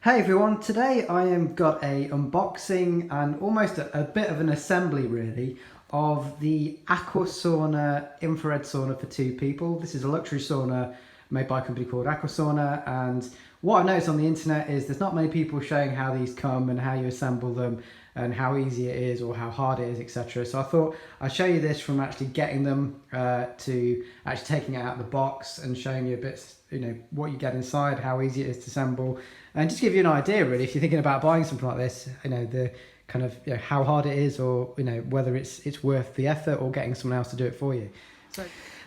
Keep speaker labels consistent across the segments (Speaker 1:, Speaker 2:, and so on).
Speaker 1: Hey everyone, today I am got a unboxing and almost a bit of an assembly really of the Aqua Sauna infrared sauna for two people. This is a luxury sauna made by a company called Aqua Sauna, and what I've noticed on the internet is there's not many people showing how these come and how you assemble them and how easy it is or how hard it is, etc. So I thought I'd show you this from actually getting them to actually taking it out of the box and showing you a bit, what you get inside, how easy it is to assemble, and just give you an idea really if you're thinking about buying something like this, the kind of how hard it is, or whether it's worth the effort or getting someone else to do it for you.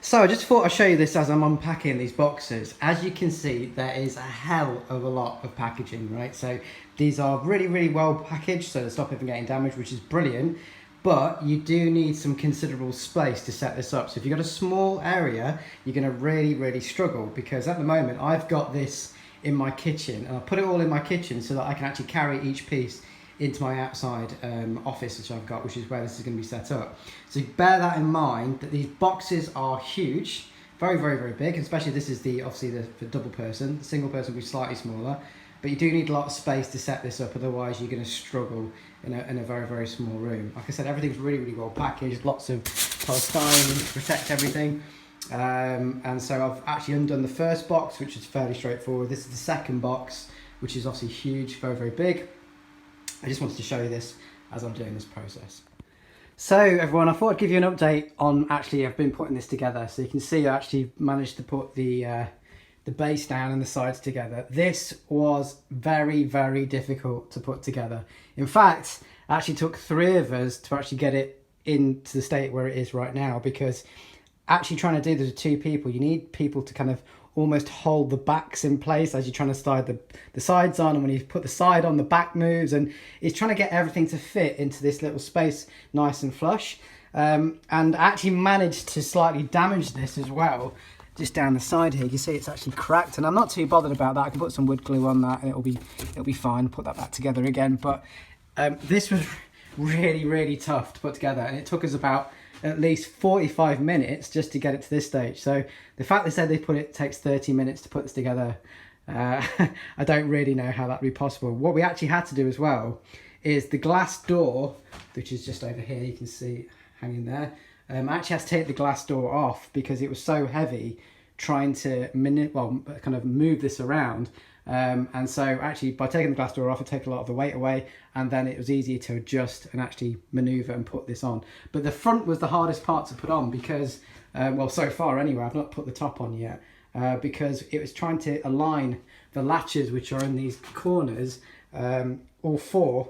Speaker 1: So I just thought I'd show you this as I'm unpacking these boxes. As you can see, there is a hell of a lot of packaging, right? So these are really, really well packaged, so to stop it from getting damaged, which is brilliant. But you do need some considerable space to set this up. So if you've got a small area, you're going to really, really struggle, because at the moment I've got this in my kitchen, and I'll put it all in my kitchen so that I can actually carry each piece into my outside office, which I've got, which is where this is going to be set up. So bear that in mind, that these boxes are huge, very, very, very big, especially this is obviously the double person. The single person will be slightly smaller, but you do need a lot of space to set this up, otherwise you're going to struggle in a very, very small room. Like I said, everything's really, really well packaged, lots of polystyrene to protect everything. And so I've actually undone the first box, which is fairly straightforward. This is the second box, which is obviously huge, very, very big. I just wanted to show you this as I'm doing this process. So everyone, I thought I'd give you an update on I've been putting this together. So you can see I actually managed to put the base down and the sides together. This was very, very difficult to put together. In fact, it actually took 3 of us to actually get it into the state where it is right now, because actually trying to do this with 2 people, you need people to kind of almost hold the backs in place as you're trying to slide the sides on, and when you put the side on, the back moves, and it's trying to get everything to fit into this little space nice and flush. And I actually managed to slightly damage this as well, just down the side here. You can see it's actually cracked, and I'm not too bothered about that. I can put some wood glue on that and it'll be fine. Put that back together again. But this was really, really tough to put together, and it took us about at least 45 minutes just to get it to this stage. So the fact they said it takes 30 minutes to put this together, I don't really know how that would be possible. What we actually had to do as well is the glass door, which is just over here, you can see hanging there. I actually had to take the glass door off because it was so heavy trying to kind of move this around. And so actually by taking the glass door off, it took a lot of the weight away, and then it was easier to adjust and actually maneuver and put this on. But the front was the hardest part to put on because, well, so far anyway, I've not put the top on yet, because it was trying to align the latches, which are in these corners, all 4,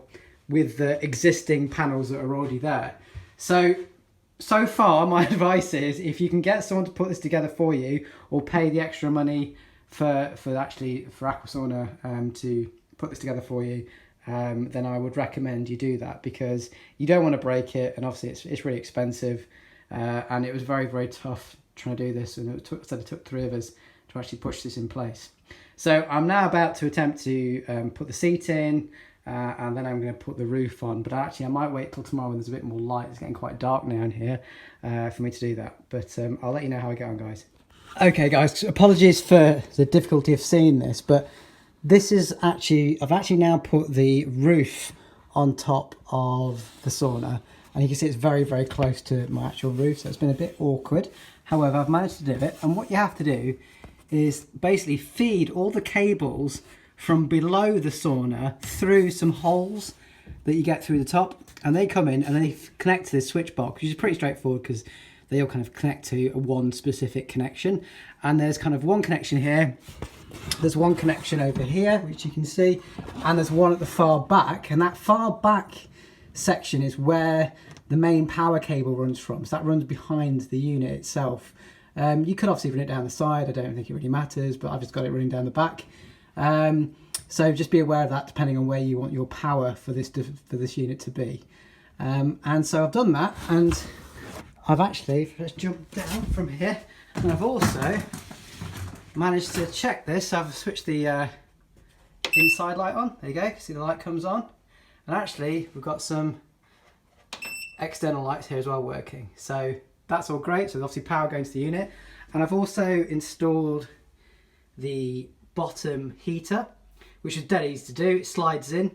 Speaker 1: with the existing panels that are already there. So far, my advice is, if you can get someone to put this together for you, or pay the extra money for Aqua Sauna to put this together for you, then I would recommend you do that, because you don't want to break it, and obviously it's really expensive, and it was very, very tough trying to do this, and it took 3 of us to actually push this in place. So I'm now about to attempt to put the seat in, and then I'm going to put the roof on, but actually I might wait till tomorrow when there's a bit more light. It's getting quite dark now in here for me to do that, but I'll let you know how I get on, guys. Okay guys, apologies for the difficulty of seeing this, but this is I've actually now put the roof on top of the sauna, and you can see it's very, very close to my actual roof, so it's been a bit awkward. However, I've managed to do it, and what you have to do is basically feed all the cables from below the sauna through some holes that you get through the top, and they come in and they connect to this switch box, which is pretty straightforward because they all kind of connect to one specific connection. And there's kind of one connection here, there's one connection over here, which you can see, and there's one at the far back, and that far back section is where the main power cable runs from. So that runs behind the unit itself. You could obviously run it down the side, I don't think it really matters, but I've just got it running down the back. So just be aware of that depending on where you want your power for this unit to be. And so I've done that, and I've actually, let's jump down from here, and I've also managed to check this. I've switched the inside light on. There you go, see the light comes on, and actually we've got some external lights here as well working, so that's all great. So there's obviously power going to the unit, and I've also installed the bottom heater, which is dead easy to do. It slides in,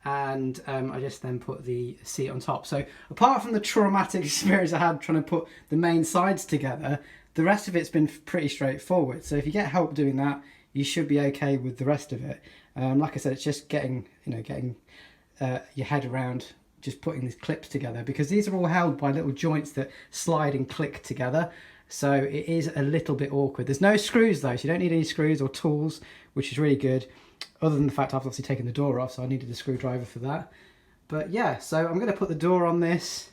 Speaker 1: and I just then put the seat on top. So apart from the traumatic experience I had trying to put the main sides together, the rest of it's been pretty straightforward. So if you get help doing that, you should be okay with the rest of it. Like I said, it's just getting your head around just putting these clips together, because these are all held by little joints that slide and click together. So it is a little bit awkward. There's no screws though, so you don't need any screws or tools, which is really good. Other than the fact I've obviously taken the door off, so I needed a screwdriver for that. But yeah, so I'm going to put the door on this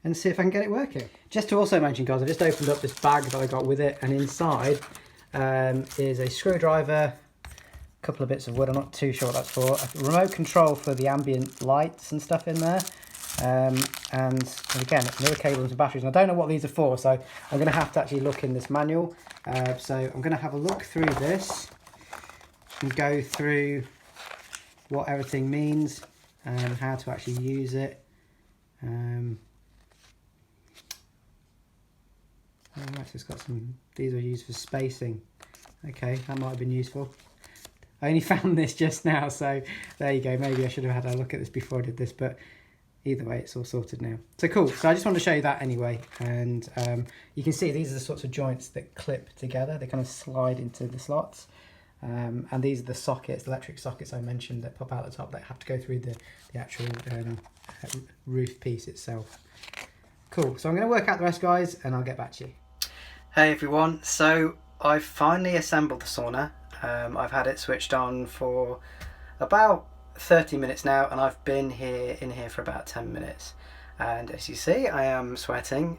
Speaker 1: and see if I can get it working. Just to also mention, guys, I just opened up this bag that I got with it, and inside is a screwdriver, a couple of bits of wood, I'm not too sure what that's for, a remote control for the ambient lights and stuff in there, and again, another cables and batteries. And I don't know what these are for, so I'm going to have to actually look in this manual. So I'm going to have a look through this and go through what everything means and how to actually use it. Right, so it's got some, these are used for spacing. Okay, that might have been useful. I only found this just now, so there you go. Maybe I should have had a look at this before I did this, but either way, it's all sorted now. So cool. So I just want to show you that anyway. And you can see these are the sorts of joints that clip together. They kind of slide into the slots. And these are the sockets, the electric sockets I mentioned that pop out the top that have to go through the actual roof piece itself. Cool. So I'm going to work out the rest, guys, and I'll get back to you. Hey everyone. So I've finally assembled the sauna. I've had it switched on for about 30 minutes now, and I've been in here for about 10 minutes. And as you see, I am sweating.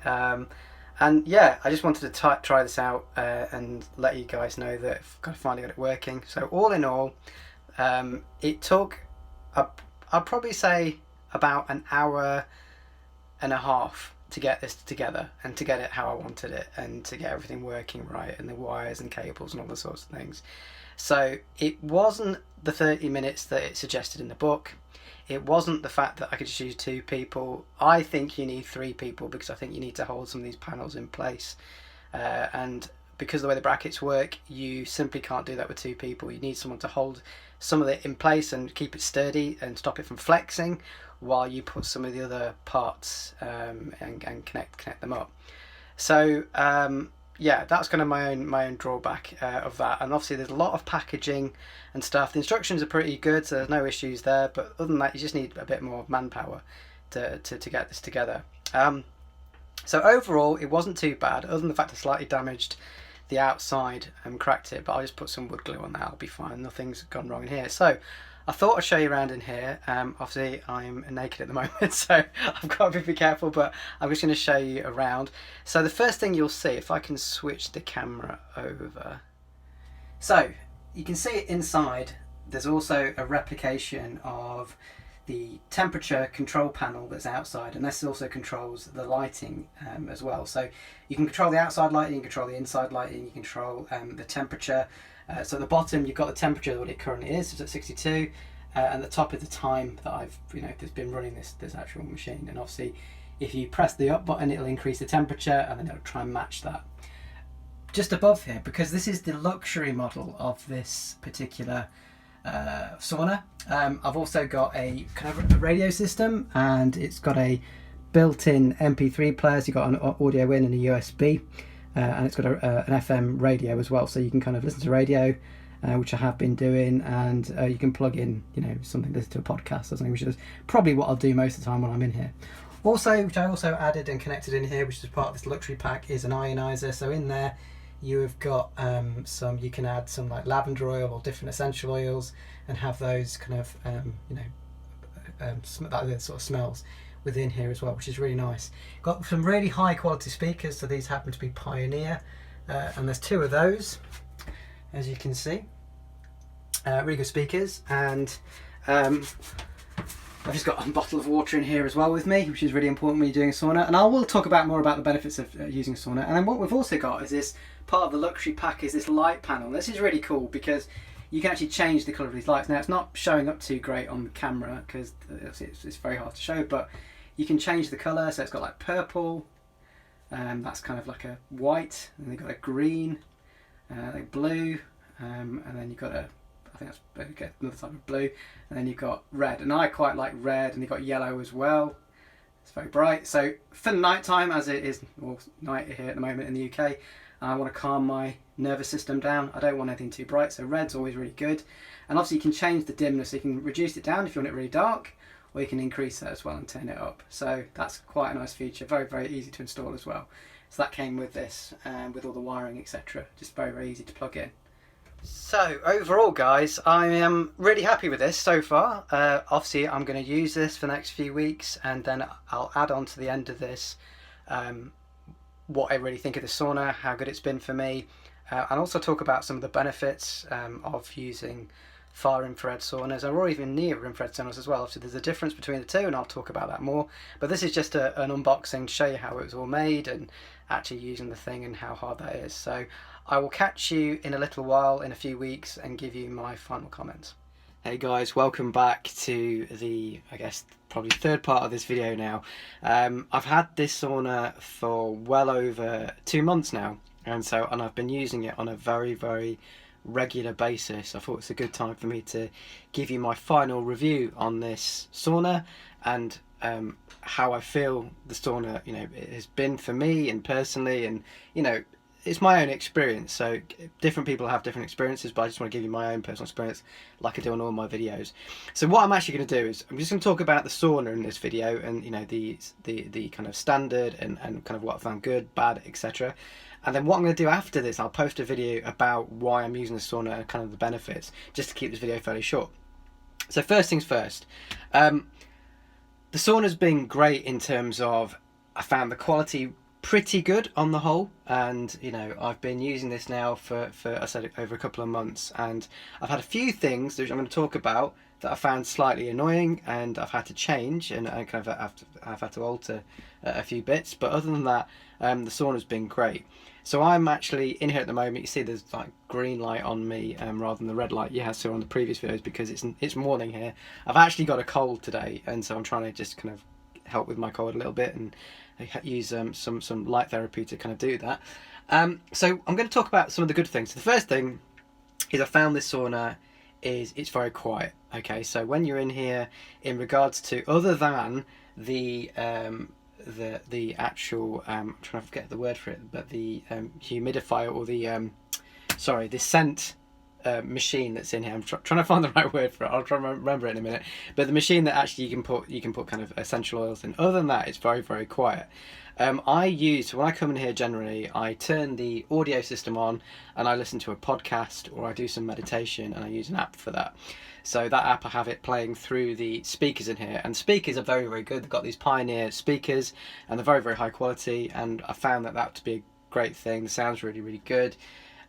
Speaker 1: And yeah, I just wanted to try this out and let you guys know that I've finally got it working. So all in all, it took, I'd probably say, about an hour and a half to get this together and to get it how I wanted it and to get everything working right and the wires and cables and all those sorts of things. So it wasn't the 30 minutes that it suggested in the book. It wasn't the fact that I could just use 2 people. I think you need 3 people, because I think you need to hold some of these panels in place. And because of the way the brackets work, you simply can't do that with 2 people. You need someone to hold some of it in place and keep it sturdy and stop it from flexing, while you put some of the other parts and connect them up. So yeah, that's kind of my own drawback of that. And obviously there's a lot of packaging and stuff. The instructions are pretty good, so there's no issues there, but other than that, you just need a bit more manpower to get this together. So overall, it wasn't too bad, other than the fact I slightly damaged the outside and cracked it, but I'll just put some wood glue on that, I'll be fine, nothing's gone wrong in here. So I thought I'd show you around in here. Obviously I'm naked at the moment, so I've got to be careful, but I'm just going to show you around. So the first thing you'll see, if I can switch the camera over. So you can see inside, there's also a replication of the temperature control panel that's outside, and this also controls the lighting as well. So you can control the outside lighting, you can control the inside lighting, you can control the temperature. So at the bottom you've got the temperature, what it currently is, it's at 62, and the top is the time that I've that's been running this actual machine. And obviously if you press the up button, it'll increase the temperature, and then it'll try and match that. Just above here, because this is the luxury model of this particular sauna, I've also got a kind of a radio system, and it's got a built-in MP3 player, so you've got an audio in and a USB. And it's got an FM radio as well, so you can kind of listen to radio, which I have been doing, and you can plug in, something, listen to a podcast or something, which is probably what I'll do most of the time when I'm in here. Also, which I also added and connected in here, which is part of this luxury pack, is an ionizer. So in there, you have got you can add some like lavender oil or different essential oils, and have those kind of that sort of smells within here as well, which is really nice. Got some really high quality speakers, so these happen to be Pioneer, and there's 2 of those, as you can see. Really good speakers, and I've just got a bottle of water in here as well with me, which is really important when you're doing a sauna, and I will talk more about the benefits of using a sauna. And then what we've also got is this part of the luxury pack is this light panel. This is really cool because you can actually change the colour of these lights. Now it's not showing up too great on the camera because it's very hard to show, but you can change the colour. So it's got like purple, that's kind of like a white, and then you've got a green, like blue, and then you've got I think that's okay, another type of blue. And then you've got red, and I quite like red, and you've got yellow as well. It's very bright. So for night time, as it is night here at the moment in the UK, I want to calm my nervous system down. I don't want anything too bright, so red's always really good. And obviously you can change the dimness, so you can reduce it down if you want it really dark, or you can increase it as well and turn it up. So that's quite a nice feature, very, very easy to install as well. So that came with this, with all the wiring, etc. Just very, very easy to plug in. So overall, guys, I am really happy with this so far. Obviously I'm going to use this for the next few weeks, and then I'll add on to the end of this what I really think of the sauna, how good it's been for me, and also talk about some of the benefits of using far infrared saunas, or even near infrared saunas as well. So there's a difference between the two, and I'll talk about that more. But this is just an unboxing to show you how it was all made and actually using the thing and how hard that is. So I will catch you in a little while, in a few weeks, and give you my final comments. Hey guys, welcome back to the, I guess, probably third part of this video now. I've had this sauna for well over 2 months now, and I've been using it on a very, very regular basis. I thought it's a good time for me to give you my final review on this sauna, and how I feel the sauna, it has been for me and personally, and it's my own experience. So different people have different experiences, but I just want to give you my own personal experience like I do on all my videos. So what I'm actually going to do is I'm just going to talk about the sauna in this video, and the kind of standard and kind of what I found good, bad, etc. And then what I'm going to do after this, I'll post a video about why I'm using the sauna and kind of the benefits, just to keep this video fairly short. So first things first, the sauna's been great in terms of, I found the quality pretty good on the whole, and I've been using this now for I said over a couple of months, and I've had a few things that I'm going to talk about that I found slightly annoying, and I've had to change, and I kind of I've had to alter a few bits, but other than that, the sauna's been great. So I'm actually in here at the moment. You see there's like green light on me rather than the red light you saw on the previous videos, because it's morning here. I've actually got a cold today, and so I'm trying to just kind of help with my cold a little bit, and use some light therapy to kind of do that. So I'm going to talk about some of the good things. So the first thing is I found this sauna it's very quiet. Okay, so when you're in here, in regards to, other than the actual I'm trying to forget the word for it, but the humidifier, or the scent machine that's in here. I'm trying to find the right word for it. I'll try and remember it in a minute. But the machine that actually you can put kind of essential oils in. Other than that, it's very, very quiet. When I come in here, generally I turn the audio system on and I listen to a podcast, or I do some meditation, and I use an app for that. So that app, I have it playing through the speakers in here, and speakers are very, very good. They've got these Pioneer speakers, and they're very, very high quality, and I found that to be a great thing. The sound's really, really good,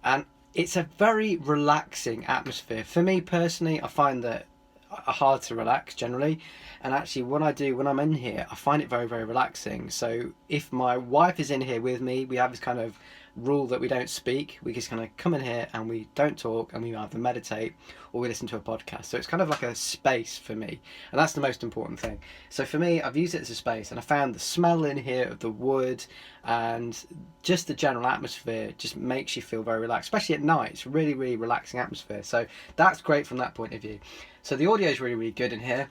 Speaker 1: and it's a very relaxing atmosphere. For me personally, I find that hard to relax generally, and actually when I'm in here, I find it very, very relaxing. So if my wife is in here with me, we have this kind of rule that we don't speak. We just kind of come in here and we don't talk, and we either meditate or we listen to a podcast. So it's kind of like a space for me, and that's the most important thing. So for me, I've used it as a space, and I found the smell in here of the wood and just the general atmosphere just makes you feel very relaxed, especially at night. It's a really, really relaxing atmosphere, so that's great from that point of view. So the audio is really, really good in here,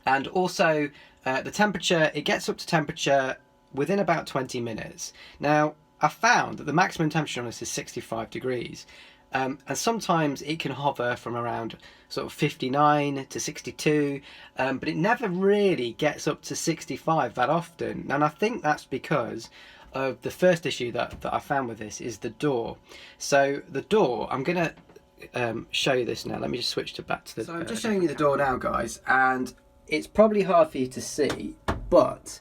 Speaker 1: and also the temperature, it gets up to temperature within about 20 minutes. Now I found that the maximum temperature on this is 65 degrees, and sometimes it can hover from around sort of 59 to 62, but it never really gets up to 65 that often. And I think that's because of the first issue that I found with this is the door. So the door, I'm going to show you this now. Let me just switch back to the... So I'm just showing you the door now, guys, and it's probably hard for you to see, but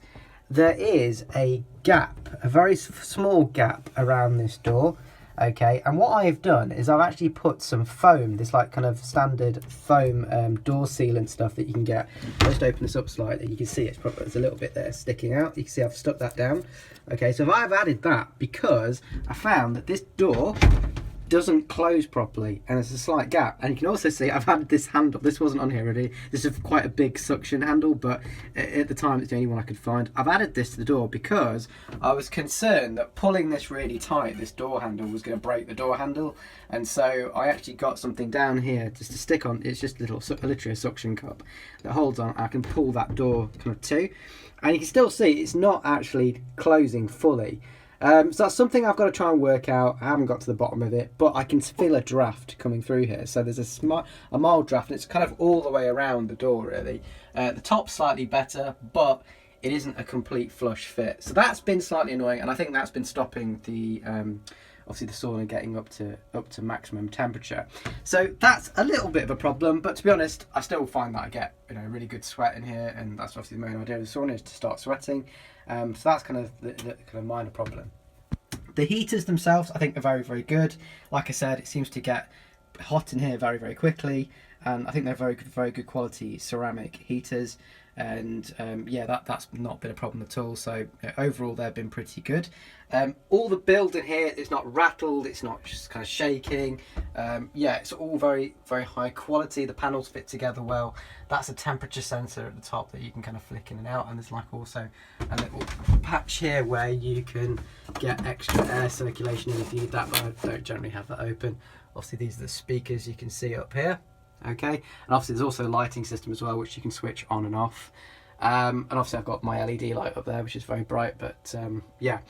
Speaker 1: there is a gap, a very small gap around this door. Okay, and what I've done is I've actually put some foam, this like kind of standard foam door sealant stuff that you can get. I'll just open this up slightly. You can see there's a little bit there sticking out. You can see I've stuck that down. Okay, so I've added that because I found that this door doesn't close properly, and there's a slight gap. And you can also see I've had this handle. This wasn't on here already. This is quite a big suction handle, but at the time it's the only one I could find. I've added this to the door because I was concerned that pulling this really tight, this door handle, was going to break the door handle. And so I actually got something down here just to stick on. It's just literally a suction cup that holds on. I can pull that door kind of too, and you can still see it's not actually closing fully. So that's something I've got to try and work out. I haven't got to the bottom of it, but I can feel a draft coming through here. So there's a mild draft, and it's kind of all the way around the door, really. The top's slightly better, but it isn't a complete flush fit. So that's been slightly annoying, and I think that's been stopping the obviously the sauna getting up to maximum temperature. So that's a little bit of a problem, but to be honest, I still find that I get really good sweat in here, and that's obviously the main idea of the sauna, is to start sweating. So that's kind of the kind of minor problem. The heaters themselves, I think, are very, very good. Like I said, it seems to get hot in here very, very quickly, and I think they're very good quality ceramic heaters. And yeah, that's not been a problem at all. So overall, they've been pretty good. All the build in here is not rattled, it's not just kind of shaking. Yeah, it's all very, very high quality. The panels fit together well. That's a temperature sensor at the top that you can kind of flick in and out, and there's like also a little patch here where you can get extra air circulation in if you need that, but I don't generally have that open. Obviously, these are the speakers you can see up here. Okay, and obviously there's also a lighting system as well, which you can switch on and off. And obviously I've got my LED light up there, which is very bright, but yeah.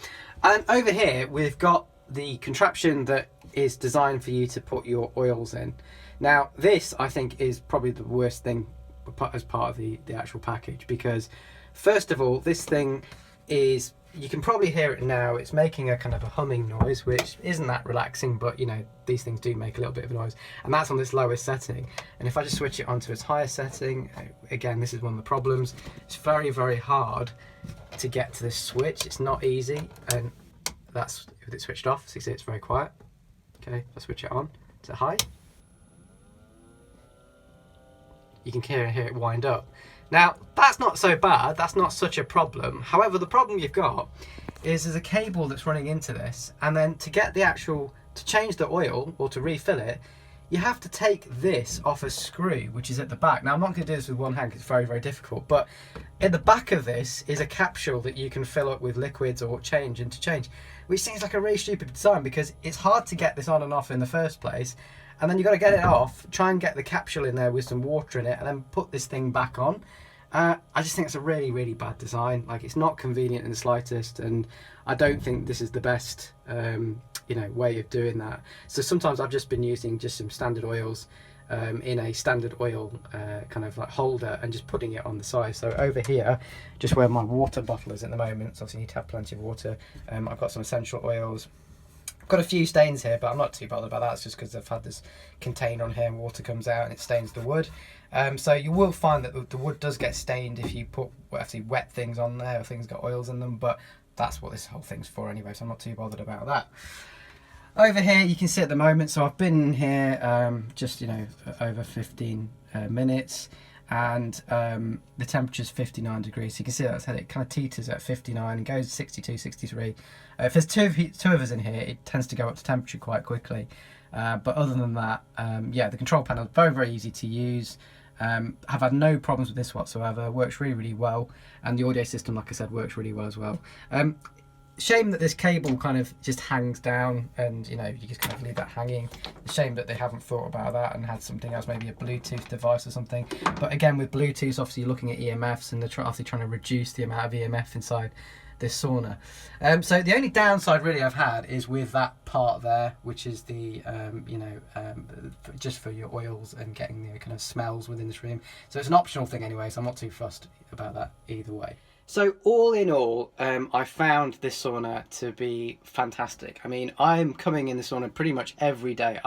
Speaker 1: And over here we've got the contraption that is designed for you to put your oils in. Now this, I think, is probably the worst thing as part of the actual package, because first of all, this thing is, you can probably hear it now, it's making a kind of a humming noise, which isn't that relaxing, but these things do make a little bit of a noise, and that's on this lowest setting. And if I just switch it onto its higher setting, again, this is one of the problems, it's very, very hard to get to this switch. It's not easy, and that's with it switched off. So you see it's very quiet. Okay, if I switch it on to high, you can hear it wind up. Now, that's not so bad, that's not such a problem. However, the problem you've got is there's a cable that's running into this, and then to get to change the oil or to refill it, you have to take this off a screw, which is at the back. Now, I'm not going to do this with one hand because it's very, very difficult, but at the back of this is a capsule that you can fill up with liquids or change, which seems like a really stupid design, because it's hard to get this on and off in the first place. And then you've got to get it off, try and get the capsule in there with some water in it, and then put this thing back on. I just think it's a really, really bad design. Like, it's not convenient in the slightest, and I don't think this is the best way of doing that. So sometimes I've just been using just some standard oils in a standard oil kind of like holder, and just putting it on the side. So over here, just where my water bottle is at the moment, so obviously you need to have plenty of water. I've got some essential oils. Got a few stains here, but I'm not too bothered about that. It's just because I've had this container on here and water comes out and it stains the wood. So you will find that the wood does get stained if you put actually wet things on there, or things got oils in them, but that's what this whole thing's for anyway, so I'm not too bothered about that. Over here you can see at the moment, so I've been in here just over 15 minutes, and the temperature's 59 degrees. So you can see that it kind of teeters at 59 and goes 62, 63. If there's two of us in here, it tends to go up to temperature quite quickly. But other than that, yeah, the control panel is very, very easy to use. Have had no problems with this whatsoever. Works really, really well, and the audio system, like I said, works really well as well. Shame that this cable kind of just hangs down, and you just kind of leave that hanging. Shame that they haven't thought about that and had something else, maybe a Bluetooth device or something. But again, with Bluetooth, obviously you're looking at EMFs, and they're obviously trying to reduce the amount of EMF inside this sauna. So the only downside really I've had is with that part there, which is the just for your oils and getting the kind of smells within this room. So it's an optional thing anyway, so I'm not too fussed about that either way. So all in all, I found this sauna to be fantastic. I mean, I'm coming in the sauna pretty much every day.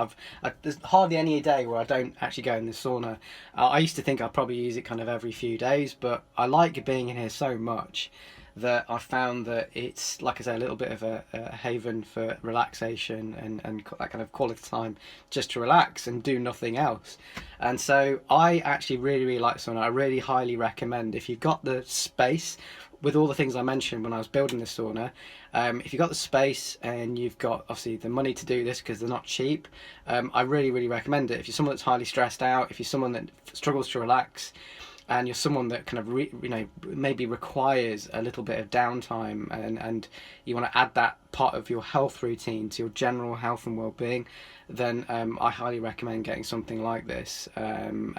Speaker 1: There's hardly any day where I don't actually go in the sauna. I used to think I'd probably use it kind of every few days, but I like being in here so much that I found that it's, like I say, a little bit of a haven for relaxation and that kind of quality time just to relax and do nothing else. And so I actually really, really like sauna. I really highly recommend, if you've got the space, with all the things I mentioned when I was building this sauna, if you've got the space and you've got obviously the money to do this, because they're not cheap, I really recommend it. If you're someone that's highly stressed out, if you're someone that struggles to relax, and you're someone that kind of maybe requires a little bit of downtime, and you want to add that part of your health routine to your general health and well-being, then I highly recommend getting something like this. And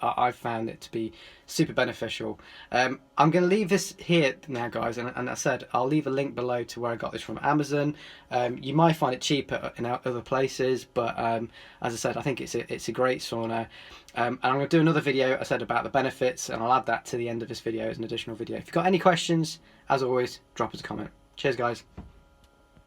Speaker 1: I've found it to be super beneficial. I'm going to leave this here now, guys, and I said I'll leave a link below to where I got this from Amazon. You might find it cheaper in other places, but as I said, I think it's a great sauna. And I'm going to do another video, I said, about the benefits, and I'll add that to the end of this video as an additional video. If you've got any questions, as always, drop us a comment. Cheers, guys.